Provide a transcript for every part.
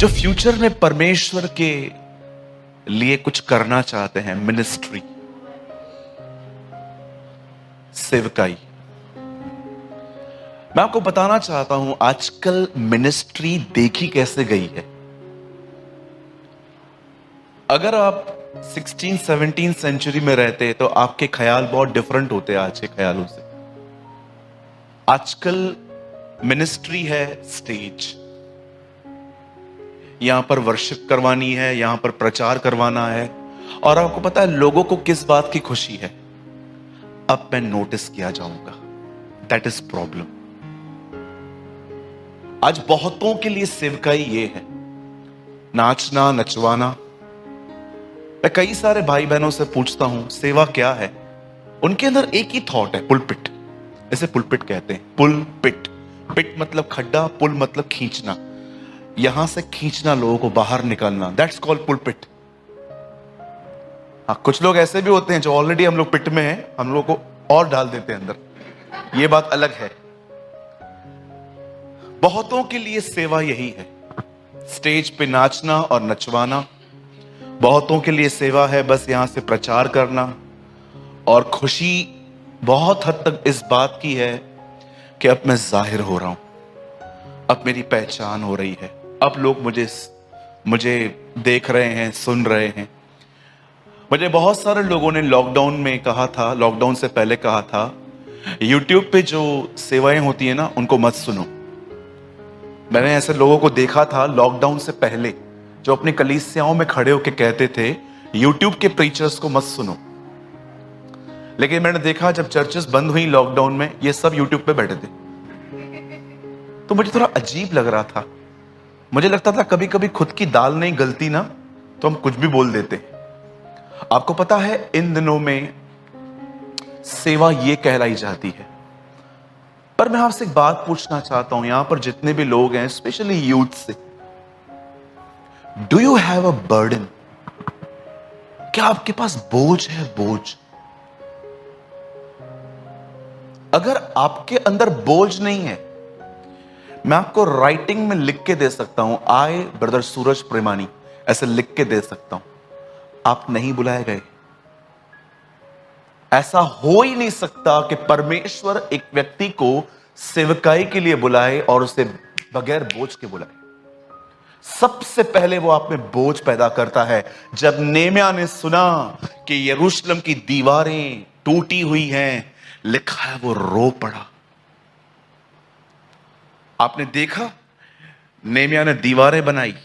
जो फ्यूचर में परमेश्वर के लिए कुछ करना चाहते हैं, मिनिस्ट्री, सेवकाई। मैं आपको बताना चाहता हूं आजकल मिनिस्ट्री देखी कैसे गई है। अगर आप 16-17 सेंचुरी में रहते तो आपके ख्याल बहुत डिफरेंट होते आज के ख्यालों से। आजकल मिनिस्ट्री है स्टेज, यहां पर वर्शिप करवानी है, यहां पर प्रचार करवाना है। और आपको पता है लोगों को किस बात की खुशी है? अब मैं नोटिस किया जाऊंगा। That is problem. आज बहुतों के लिए सेवकाई ये है, नाचना, नचवाना। मैं कई सारे भाई बहनों से पूछता हूं सेवा क्या है, उनके अंदर एक ही थॉट है, पुलपिट। इसे पुलपिट कहते हैं, पुलपिट। पिट मतलब खड्डा, पुल मतलब खींचना, यहां से खींचना लोगों को बाहर निकालना। That's called pulpit. हाँ, कुछ लोग ऐसे भी होते हैं जो ऑलरेडी हम लोग पिट में हैं, हम लोग को और डाल देते हैं अंदर, ये बात अलग है। बहुतों के लिए सेवा यही है, स्टेज पे नाचना और नचवाना। बहुतों के लिए सेवा है बस यहां से प्रचार करना। और खुशी बहुत हद तक इस बात की है कि अब मैं जाहिर हो रहा हूं, अब मेरी पहचान हो रही है, अब लोग मुझे देख रहे हैं, सुन रहे हैं। मुझे बहुत सारे लोगों ने लॉकडाउन में कहा था, लॉकडाउन से पहले कहा था, यूट्यूब पे जो सेवाएं होती है ना उनको मत सुनो। मैंने ऐसे लोगों को देखा था लॉकडाउन से पहले जो अपनी कलीसियाओं में खड़े होकर कहते थे यूट्यूब के प्रीचर्स को मत सुनो। लेकिन मैंने देखा जब चर्चेस बंद हुई लॉकडाउन में, ये सब यूट्यूब पे बैठे थे। तो मुझे थोड़ा अजीब लग रहा था। मुझे लगता था कभी कभी खुद की दाल नहीं गलती ना तो हम कुछ भी बोल देते। आपको पता है इन दिनों में सेवा ये कहलाई जाती है। पर मैं आपसे एक बात पूछना चाहता हूं, यहां पर जितने भी लोग हैं, स्पेशली यूथ से, do you have a burden? क्या आपके पास बोझ है? बोझ। अगर आपके अंदर बोझ नहीं है, मैं आपको राइटिंग में लिख के दे सकता हूं, आए ब्रदर सूरज प्रेमानी, ऐसे लिख के दे सकता हूं, आप नहीं बुलाए गए। ऐसा हो ही नहीं सकता कि परमेश्वर एक व्यक्ति को सेवकाई के लिए बुलाए और उसे बगैर बोझ के बुलाए। सबसे पहले वो आप में बोझ पैदा करता है। जब नेहम्याह ने सुना कि यरूशलेम की दीवारें टूटी हुई हैं, लिखा है वो रो पड़ा। आपने देखा नेहम्याह ने दीवारें बनाई,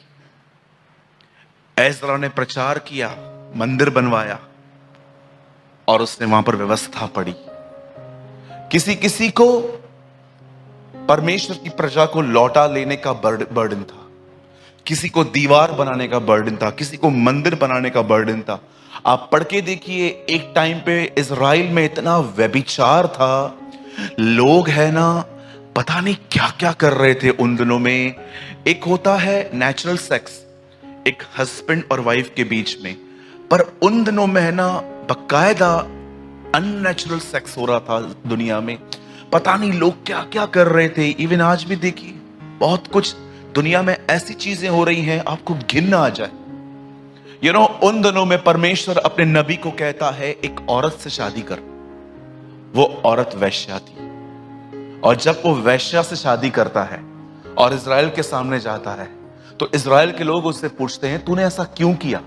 एजरा ने प्रचार किया, मंदिर बनवाया और उसने वहां पर व्यवस्था पड़ी। किसी किसी को परमेश्वर की प्रजा को लौटा लेने का बर्डन था, किसी को दीवार बनाने का बर्डन था, किसी को मंदिर बनाने का बर्डन था। आप पढ़ के देखिए, एक टाइम पे इजराइल में इतना व्यभिचार था, लोग है ना पता नहीं क्या क्या कर रहे थे उन दिनों में। एक होता है नेचुरल सेक्स, एक हस्बैंड और वाइफ के बीच में, पर उन दिनों में है ना बकायदा अननेचुरल सेक्स हो रहा था दुनिया में। पता नहीं लोग क्या क्या कर रहे थे। इवन आज भी देखिए बहुत कुछ दुनिया में ऐसी चीजें हो रही हैं आपको घिन आ जाए। उन दिनों में परमेश्वर अपने नबी को कहता है एक औरत से शादी कर। वो औरत वैश्या थी, और जब वो वैश्या से शादी करता है और इजराइल के सामने जाता है तो इजराइल के लोग उससे पूछते हैं तूने ऐसा क्यों किया?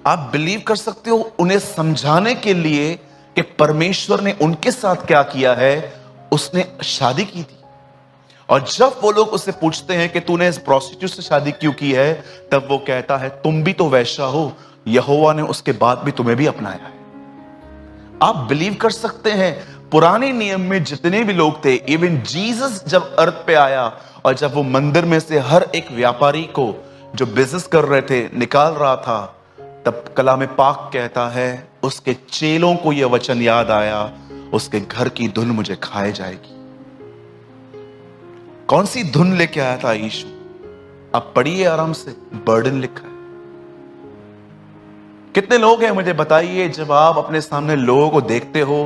आप बिलीव कर सकते हो, उन्हें समझाने के लिए कि परमेश्वर ने उनके साथ क्या किया है, उसने शादी की थी। और जब वो लोग उससे पूछते हैं कि तूने इस प्रोस्टिट्यूट से शादी क्यों की है, तब वो कहता है तुम भी तो वैश्या हो, यहोवा ने उसके बाद भी तुम्हें भी अपनाया है। आप बिलीव कर सकते हैं पुराने नियम में जितने भी लोग थे, इवन जीसस जब अर्थ पे आया और जब वो मंदिर में से हर एक व्यापारी को जो बिजनेस कर रहे थे निकाल रहा था, तब कलाम पाक कहता है उसके चेलों को यह वचन याद आया, उसके घर की धुन मुझे खाए जाएगी। कौन सी धुन लेके आया था यीशु? आप पढ़िए आराम से, बर्डन लिखा है। कितने लोग हैं मुझे बताइए, जब आप अपने सामने लोगों को देखते हो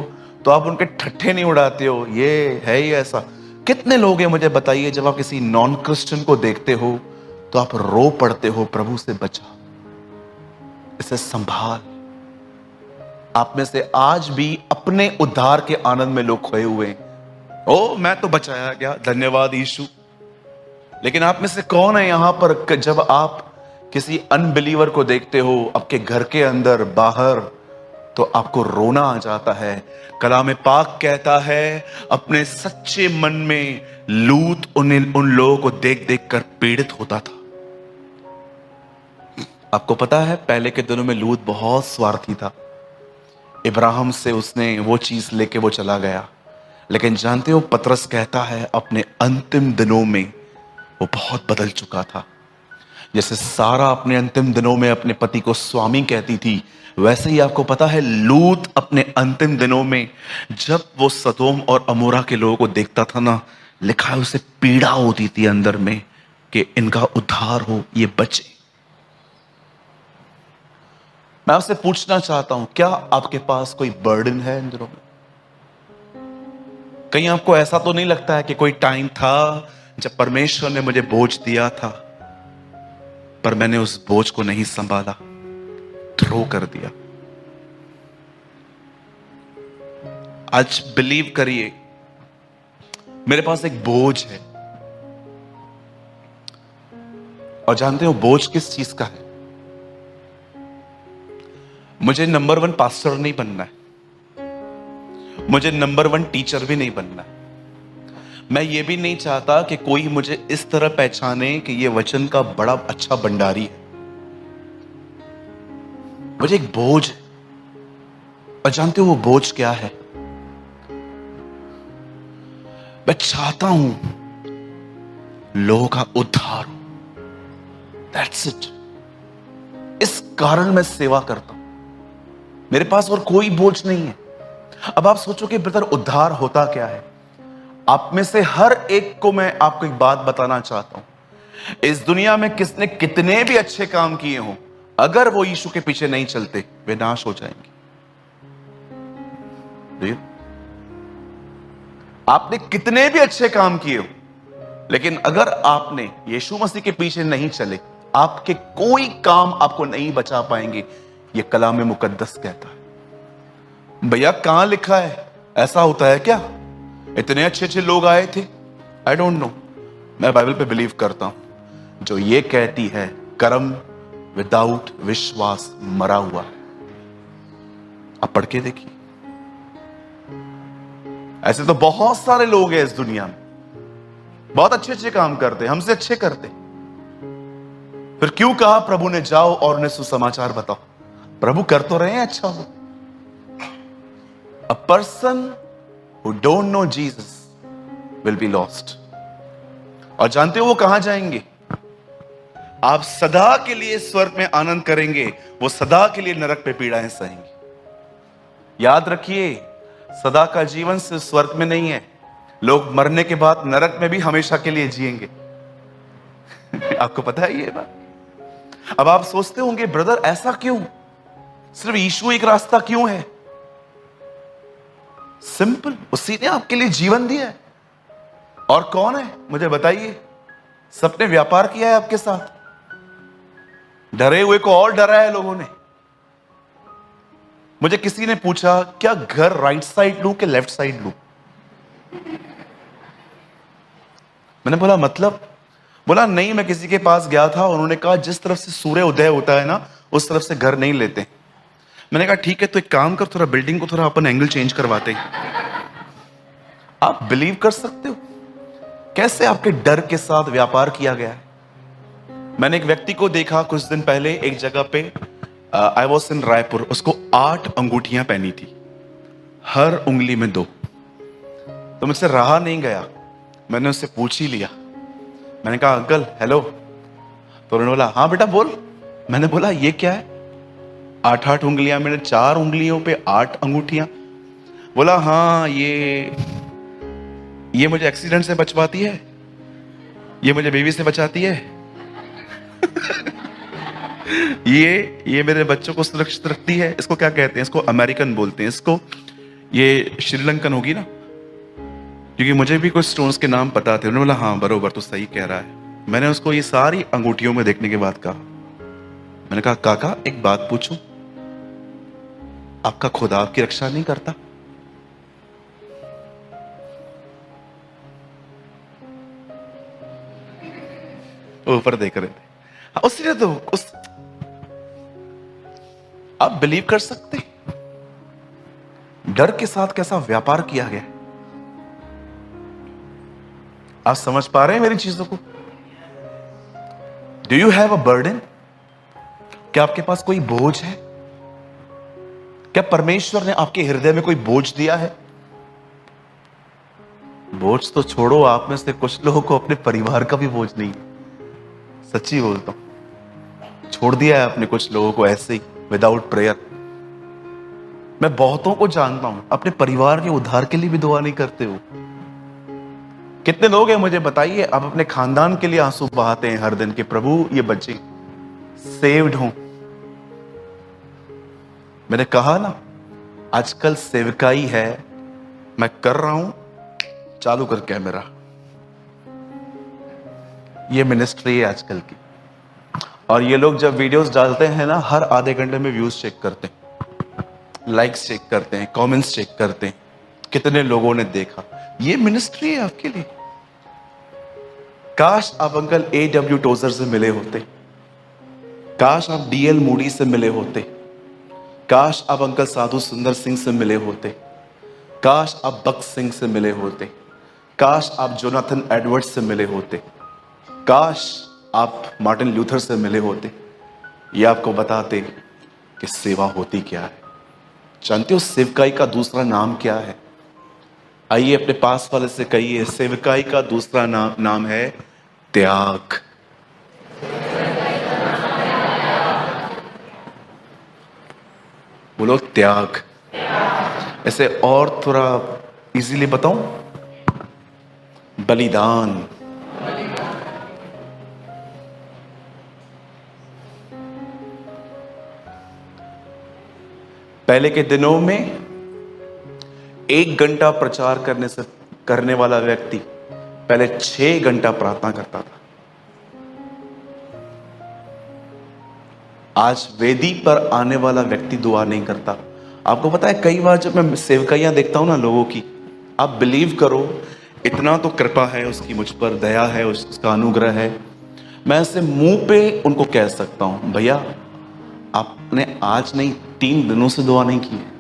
तो आप उनके ठट्ठे नहीं उड़ाते हो, ये है ही ऐसा। कितने लोग हैं मुझे बताइए, जब आप किसी नॉन क्रिश्चियन को देखते हो तो आप रो पड़ते हो, प्रभु से बचा, इसे संभाल। आप में से आज भी अपने उद्धार के आनंद में लोग खोए हुए हैं। ओ मैं तो बचाया गया, धन्यवाद यीशु। लेकिन आप में से कौन है यहां पर, जब आप किसी अनबिलीवर को देखते हो आपके घर के अंदर बाहर, तो आपको रोना आ जाता है? कलाम पाक कहता है, अपने सच्चे मन में लूत उन लोगों को देख देख कर पीड़ित होता था। आपको पता है पहले के दिनों में लूत बहुत स्वार्थी था। इब्राहिम से उसने वो चीज लेके वो चला गया। लेकिन जानते हो, पतरस कहता है अपने अंतिम दिनों में वो बहुत बदल चुका था। जैसे सारा अपने अंतिम दिनों में अपने पति को स्वामी कहती थी, वैसे ही आपको पता है लूत अपने अंतिम दिनों में जब वो सदोम और अमोरा के लोगों को देखता था ना, लिखा है उसे पीड़ा होती थी अंदर में कि इनका उद्धार हो, ये बचे। मैं आपसे पूछना चाहता हूं, क्या आपके पास कोई बर्डन है इन दिनों में? कहीं आपको ऐसा तो नहीं लगता है कि कोई टाइम था जब परमेश्वर ने मुझे बोझ दिया था, पर मैंने उस बोझ को नहीं संभाला, थ्रो कर दिया? आज बिलीव करिए, मेरे पास एक बोझ है। और जानते हो बोझ किस चीज का है? मुझे नंबर 1 पास्टर नहीं बनना है, मुझे नंबर 1 टीचर भी नहीं बनना है। मैं ये भी नहीं चाहता कि कोई मुझे इस तरह पहचाने कि ये वचन का बड़ा अच्छा भंडारी है। मुझे एक बोझ है। और जानते हो वो बोझ क्या है? मैं चाहता हूं लोगों का उद्धार हो। That's it. इस कारण मैं सेवा करता हूं। मेरे पास और कोई बोझ नहीं है। अब आप सोचो कि ब्रदर उद्धार होता क्या है? आप में से हर एक को मैं आपको एक बात बताना चाहता हूं। इस दुनिया में किसने कितने भी अच्छे काम किए हों, अगर वो यीशु के पीछे नहीं चलते, वे नाश हो जाएंगे। आपने कितने भी अच्छे काम किए हो, लेकिन अगर आपने यीशु मसीह के पीछे नहीं चले, आपके कोई काम आपको नहीं बचा पाएंगे। ये कलाम मुकद्दस कहता है। भैया कहां लिखा है? ऐसा होता है क्या? इतने अच्छे अच्छे लोग आए थे। I don't know. मैं बाइबल पे बिलीव करता हूं जो ये कहती है कर्म विदाउट विश्वास मरा हुआ है। आप पढ़ के देखिए। ऐसे तो बहुत सारे लोग हैं इस दुनिया में, बहुत अच्छे अच्छे काम करते, हमसे अच्छे करते। फिर क्यों कहा प्रभु ने जाओ और उन्हें सुसमाचार बताओ? प्रभु कर तो रहे हैं अच्छा हो। A person who don't know Jesus will be lost. और जानते हो वो कहां जाएंगे? आप सदा के लिए स्वर्ग में आनंद करेंगे, वो सदा के लिए नरक पे पीड़ाएं सहेंगे। याद रखिए, सदा का जीवन सिर्फ स्वर्ग में नहीं है। लोग मरने के बाद नरक में भी हमेशा के लिए जिएंगे। आपको पता है ये बात? अब आप सोचते होंगे ब्रदर ऐसा क्यों? सिर्फ यीशु एक रास्ता क्यों है? सिंपल, उसी ने आपके लिए जीवन दिया है। और कौन है मुझे बताइए? सबने व्यापार किया है आपके साथ। डरे हुए को और डरा है लोगों ने। मुझे किसी ने पूछा क्या घर राइट साइड लूं कि लेफ्ट साइड लूं? मैंने बोला मतलब? बोला नहीं, मैं किसी के पास गया था, उन्होंने कहा जिस तरफ से सूर्य उदय होता है ना, उस तरफ से घर नहीं लेते। मैंने कहा ठीक है, तो एक काम कर, थोड़ा बिल्डिंग को थोड़ा अपन एंगल चेंज करवाते हैं। आप बिलीव कर सकते हो कैसे आपके डर के साथ व्यापार किया गया है? मैंने एक व्यक्ति को देखा कुछ दिन पहले एक जगह पे, आई वॉज इन रायपुर। उसको 8 अंगूठियां पहनी थी, हर उंगली में 2। तो मुझसे रहा नहीं गया, मैंने उससे पूछ ही लिया। मैंने कहा अंकल हेलो। तो उन्होंने बोला हाँ बेटा बोल। मैंने बोला ये क्या है? 8 उंगलियां, मैंने 4 उंगलियों पे 8 अंगूठियां। बोला हाँ ये मुझे एक्सीडेंट से बचवाती है, ये मुझे बेबी से बचाती है। ये मेरे बच्चों को सुरक्षित रखती है। इसको क्या कहते हैं? इसको अमेरिकन बोलते हैं इसको। ये श्रीलंकन होगी ना, क्योंकि मुझे भी कुछ स्टोन्स के नाम पता थे। उन्होंने बोला हाँ बरोबर, तो सही कह रहा है। मैंने उसको ये सारी अंगूठियों में देखने के बाद कहा, मैंने कहा काका एक बात पूछूं, आपका खुदा आपकी रक्षा नहीं करता? ऊपर देख रहे थे। हाँ, उसने तो आप बिलीव कर सकते डर के साथ कैसा व्यापार किया गया? आप समझ पा रहे हैं मेरी चीजों को? Do you have a burden? क्या आपके पास कोई बोझ है? क्या परमेश्वर ने आपके हृदय में कोई बोझ दिया है? बोझ तो छोड़ो, आप में से कुछ लोगों को अपने परिवार का भी बोझ नहीं है। सच्ची बोलता हूं, छोड़ दिया है अपने कुछ लोगों को ऐसे ही विदाउट प्रेयर। मैं बहुतों को जानता हूं अपने परिवार के उद्धार के लिए भी दुआ नहीं करते हो। कितने लोग हैं मुझे बताइए, आप अपने खानदान के लिए आंसू बहाते हैं हर दिन के प्रभु ये बच्चे सेव्ड हों। मैंने कहा ना, आजकल सेवकाई है, मैं कर रहा हूं, चालू कर कैमरा, ये मिनिस्ट्री है आजकल की। और ये लोग जब वीडियोस डालते हैं ना, हर आधे घंटे में व्यूज चेक करते हैं, लाइक्स चेक करते हैं, कमेंट्स चेक करते हैं, कितने लोगों ने देखा। ये मिनिस्ट्री है आपके लिए। काश आप अंकल A.W. टोजर से मिले होते, काश आप D.L. मूडी से मिले होते, काश आप अंकल साधु सुंदर सिंह से मिले होते, काश आप बख्श सिंह से मिले होते, काश आप जोनाथन एडवर्ड्स से मिले होते, काश आप मार्टिन लूथर से मिले होते। ये आपको बताते कि सेवा होती क्या है। जानते हो सेवकाई का दूसरा नाम क्या है? आइए अपने पास वाले से कहिए, सेवकाई का दूसरा नाम है त्याग। बोलो त्याग। ऐसे और थोड़ा इजीली बताऊं, बलिदान। पहले के दिनों में 1 घंटा प्रचार करने वाला व्यक्ति पहले 6 घंटा प्रार्थना करता था। आज वेदी पर आने वाला व्यक्ति दुआ नहीं करता। आपको पता है, कई बार जब मैं सेवकाइयां देखता हूं ना लोगों की, आप बिलीव करो, इतना तो कृपा है उसकी मुझ पर, दया है, उसका अनुग्रह है, मैं ऐसे मुंह पे उनको कह सकता हूं, भैया आपने आज नहीं 3 दिनों से दुआ नहीं की है।